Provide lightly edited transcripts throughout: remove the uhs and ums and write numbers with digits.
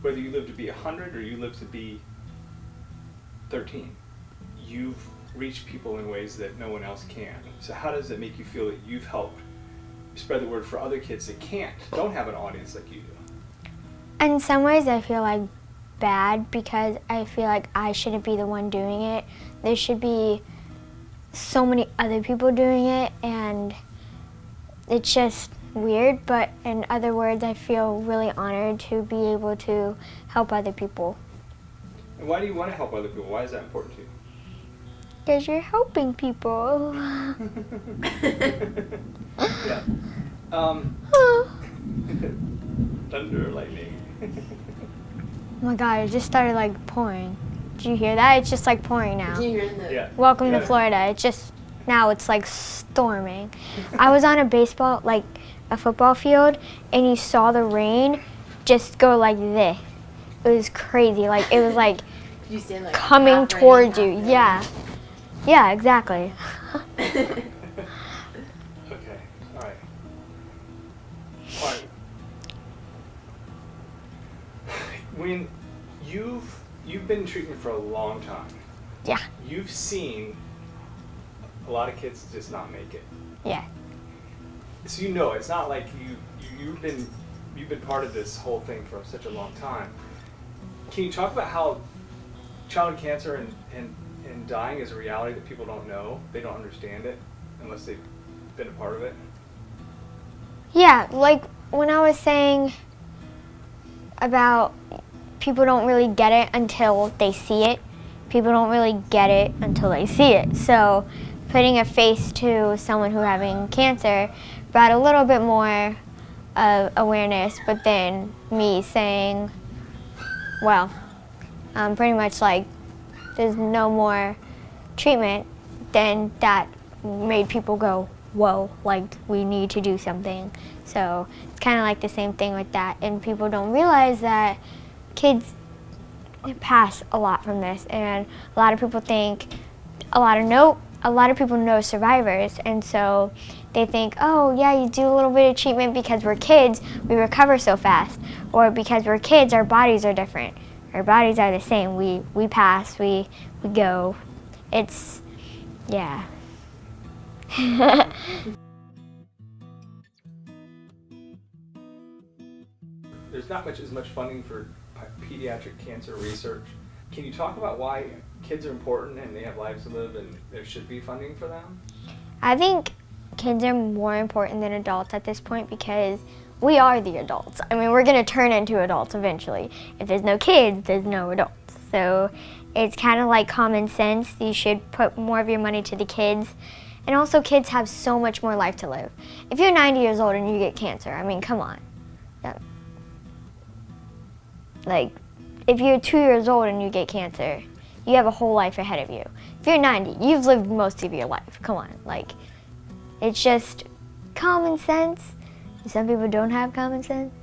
whether you live to be 100 or you live to be 13, you've reached people in ways that no one else can. So how does it make you feel that you've helped spread the word for other kids that don't have an audience like you do? In some ways I feel like bad because I feel like I shouldn't be the one doing it. There should be so many other people doing it, and it's just weird, but in other words, I feel really honored to be able to help other people. And why do you want to help other people? Why is that important to you? Because you're helping people. Yeah. Thunder, lightning. Oh my God, it just started like pouring. Did you hear that? It's just like pouring now. Did you hear that? Yeah. Welcome to Florida. It's just, now it's like storming. I was on a football field, and you saw the rain just go like this. It was crazy. Like, it was like You stand like coming towards you. Yeah. Yeah, exactly. Okay. All right. All right. When you've been in treatment for a long time. Yeah. You've seen a lot of kids just not make it. Yeah. So you know it's not like you've been part of this whole thing for such a long time. Can you talk about how childhood cancer and dying is a reality that people don't know? They don't understand it unless they've been a part of it. Yeah, like when I was saying about people don't really get it until they see it. People don't really get it until they see it. So putting a face to someone who's having cancer brought a little bit more awareness, but then me saying, well, pretty much like there's no more treatment, then that made people go, whoa, like we need to do something. So it's kind of like the same thing with that, and people don't realize that kids pass a lot from this, and a lot of people think, a lot of people know survivors, and so they think, oh yeah, you do a little bit of treatment because we're kids, we recover so fast, or because we're kids, our bodies are different. Our bodies are the same. We pass, we go. It's, yeah. There's not as much funding for pediatric cancer research. Can you talk about why kids are important and they have lives to live and there should be funding for them? I think kids are more important than adults at this point because we are the adults. I mean, we're going to turn into adults eventually. If there's no kids, there's no adults. So it's kind of like common sense. You should put more of your money to the kids. And also, kids have so much more life to live. If you're 90 years old and you get cancer, I mean, come on. Like, if you're 2 years old and you get cancer, you have a whole life ahead of you. If you're 90, you've lived most of your life. Come on, like, it's just common sense. Some people don't have common sense.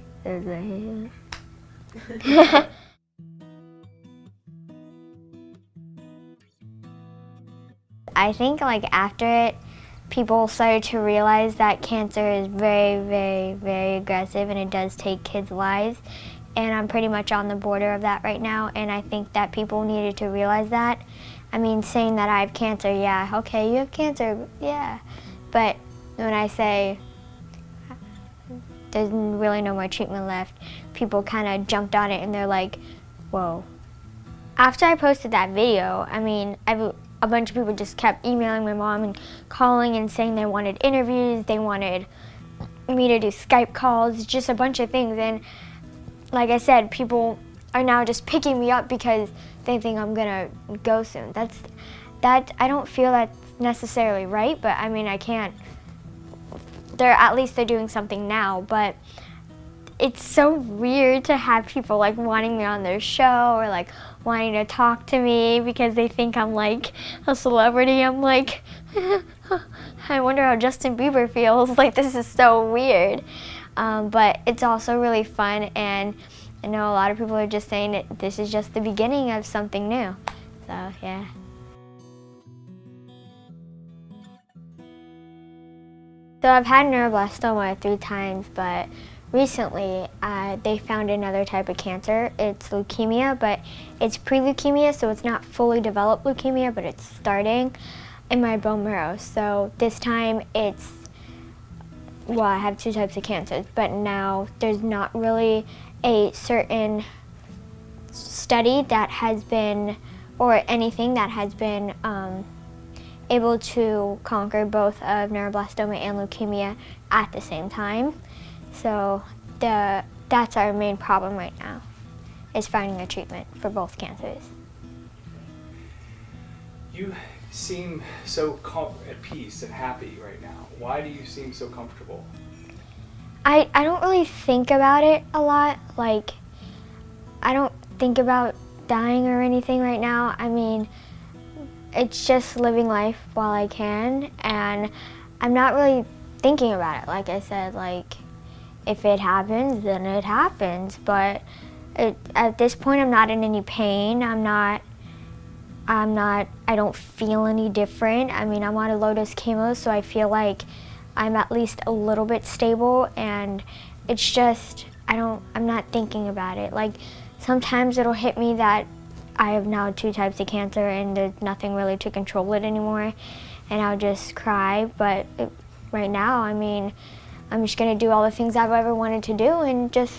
I think like after it, people started to realize that cancer is very, very, very aggressive and it does take kids' lives. And I'm pretty much on the border of that right now, and I think that people needed to realize that. I mean, saying that I have cancer, yeah, okay, you have cancer, yeah. But when I say there's really no more treatment left, people kind of jumped on it and they're like, whoa. After I posted that video, I mean, a bunch of people just kept emailing my mom and calling and saying they wanted interviews, they wanted me to do Skype calls, just a bunch of things. And like I said, people are now just picking me up because they think I'm gonna go soon. I don't feel that's necessarily right, but I mean, I can't. At least they're doing something now, but it's so weird to have people like wanting me on their show or like wanting to talk to me because they think I'm like a celebrity. I'm like, I wonder how Justin Bieber feels. Like, this is so weird. But it's also really fun, and I know a lot of people are just saying that this is just the beginning of something new. So, yeah. So I've had neuroblastoma 3 times, but recently they found another type of cancer. It's leukemia, but it's pre-leukemia, so it's not fully developed leukemia, but it's starting in my bone marrow. So this time it's, well, I have 2 types of cancers, but now there's not really a certain study that has been, or anything that has been able to conquer both of neuroblastoma and leukemia at the same time. So that's our main problem right now, is finding a treatment for both cancers. You seem so at peace and happy right now. Why do you seem so comfortable? I don't really think about it a lot. Like, I don't think about dying or anything right now. I mean, it's just living life while I can, and I'm not really thinking about it. Like I said, like, if it happens, then it happens. But at this point, I'm not in any pain. I don't feel any different. I mean, I'm on a low-dose chemo, so I feel like I'm at least a little bit stable, and it's just, I'm not thinking about it. Like, sometimes it'll hit me that I have now 2 types of cancer and there's nothing really to control it anymore, and I'll just cry. But right now, I mean, I'm just gonna do all the things I've ever wanted to do and just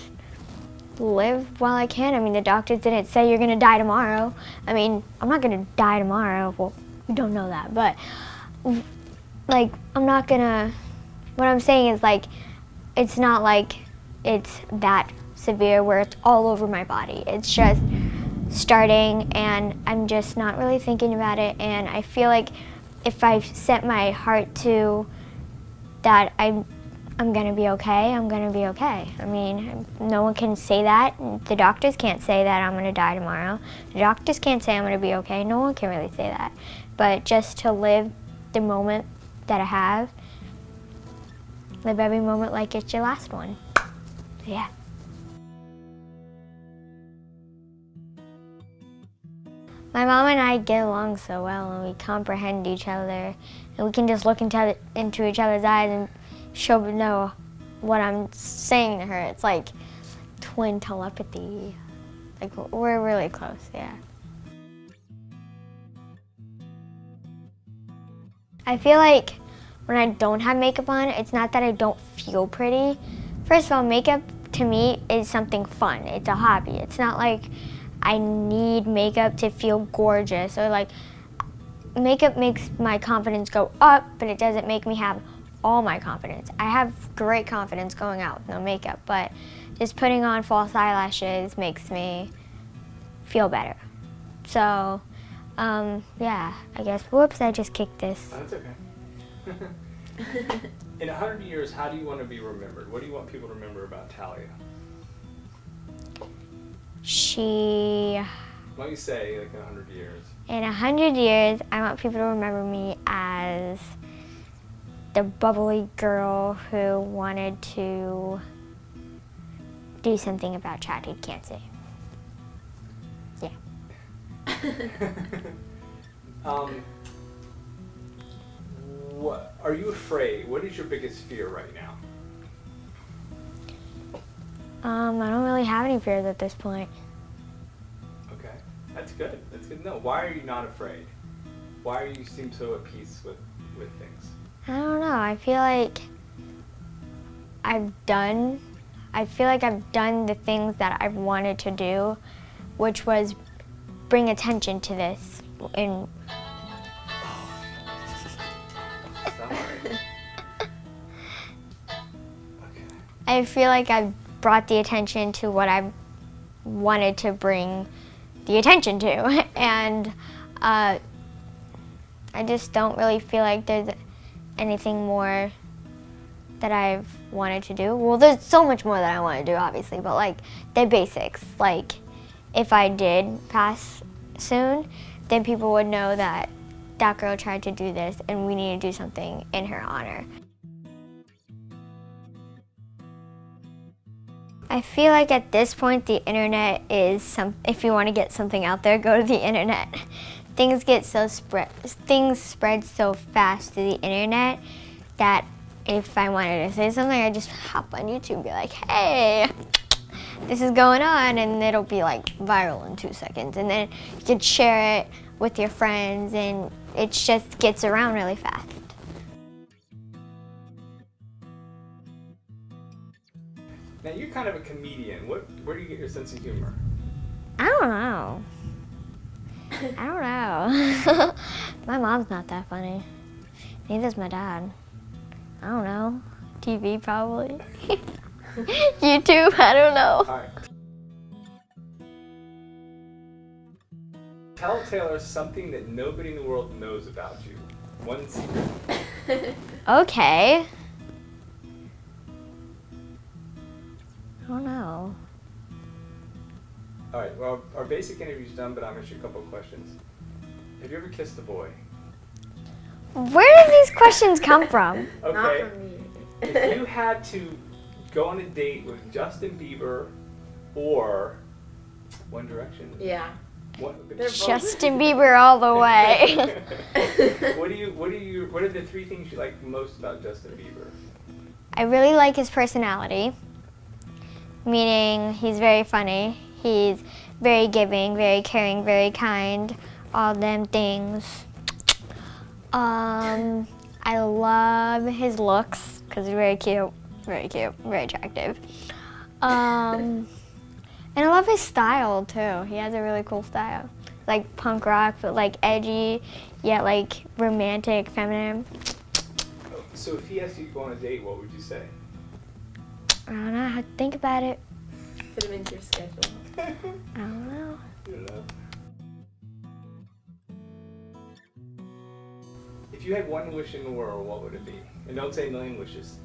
live while I can. I mean, the doctors didn't say you're gonna die tomorrow. I mean, I'm not gonna die tomorrow. Well, we don't know that, but like, I'm not gonna, what I'm saying is, like, it's not like it's that severe where it's all over my body. It's just starting, and I'm just not really thinking about it. And I feel like if I set my heart to that I'm gonna be okay, I'm gonna be okay. I mean, no one can say that. The doctors can't say that I'm gonna die tomorrow. The doctors can't say I'm gonna be okay. No one can really say that. But just to live the moment that I have, live every moment like it's your last one. Yeah. My mom and I get along so well, and we comprehend each other, and we can just look into each other's eyes and she'll know what I'm saying to her. It's like twin telepathy. Like, we're really close, yeah. I feel like when I don't have makeup on, it's not that I don't feel pretty. First of all, makeup to me is something fun. It's a hobby. It's not like I need makeup to feel gorgeous, or like, makeup makes my confidence go up, but it doesn't make me have all my confidence. I have great confidence going out with no makeup, but just putting on false eyelashes makes me feel better. So, yeah, I guess, whoops, I just kicked this. Oh, that's okay. In 100 years, how do you want to be remembered? What do you want people to remember about Talia? Why don't you say, like, in 100 years? In 100 years, I want people to remember me as the bubbly girl who wanted to do something about childhood cancer. Yeah. What are you afraid? What is your biggest fear right now? I don't really have any fears at this point. Okay, that's good. That's good to know. Why are you not afraid? Why do you seem so at peace with things? I don't know. I feel like I've done the things that I've wanted to do, which was bring attention to this. Okay. I feel like I've brought the attention to what I wanted to bring the attention to, and I just don't really feel like there's anything more that I've wanted to do. Well, there's so much more that I want to do, obviously, but like the basics. Like, if I did pass soon, then people would know that that girl tried to do this and we need to do something in her honor. I feel like at this point the internet is if you want to get something out there, go to the internet. Things spread so fast through the internet that if I wanted to say something, I just hop on YouTube and be like, hey, this is going on, and it'll be like viral in 2 seconds. And then you can share it with your friends, and it just gets around really fast. Now you're kind of a comedian. Where do you get your sense of humor? I don't know. My mom's not that funny. Neither's my dad. I don't know. TV probably. YouTube, I don't know. All right. Tell Taylor something that nobody in the world knows about you. One secret. Okay. I don't know. All right, well, our basic interview's done, but I'm going to ask you a couple of questions. Have you ever kissed a boy? Where did these questions come from? Okay. Not from me. If you had to go on a date with Justin Bieber or One Direction, Yeah. Justin Bieber all the way. What are the three things you like most about Justin Bieber? I really like his personality, meaning he's very funny, he's very giving, very caring, very kind, all them things. I love his looks because he's very cute, very attractive. And I love his style too. He has a really cool style. Like punk rock, but like edgy, yet like romantic, feminine. So if he asked you to go on a date, what would you say? I don't know, I have to think about it. Fit him into your schedule. I don't know. You don't know. If you had one wish in the world, what would it be? And don't say a million wishes.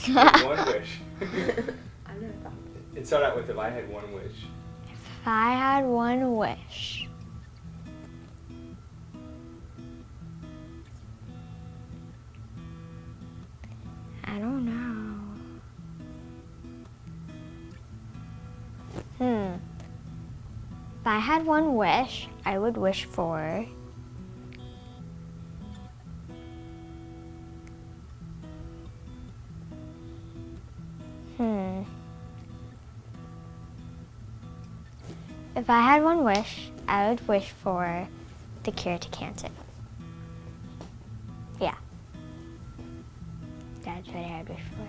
One wish. I've never thought. And start out with if I had one wish. If I had one wish. I don't know. If I had one wish, I would wish for If I had one wish, I would wish for the cure to cancer. Yeah. That's what I would wish for.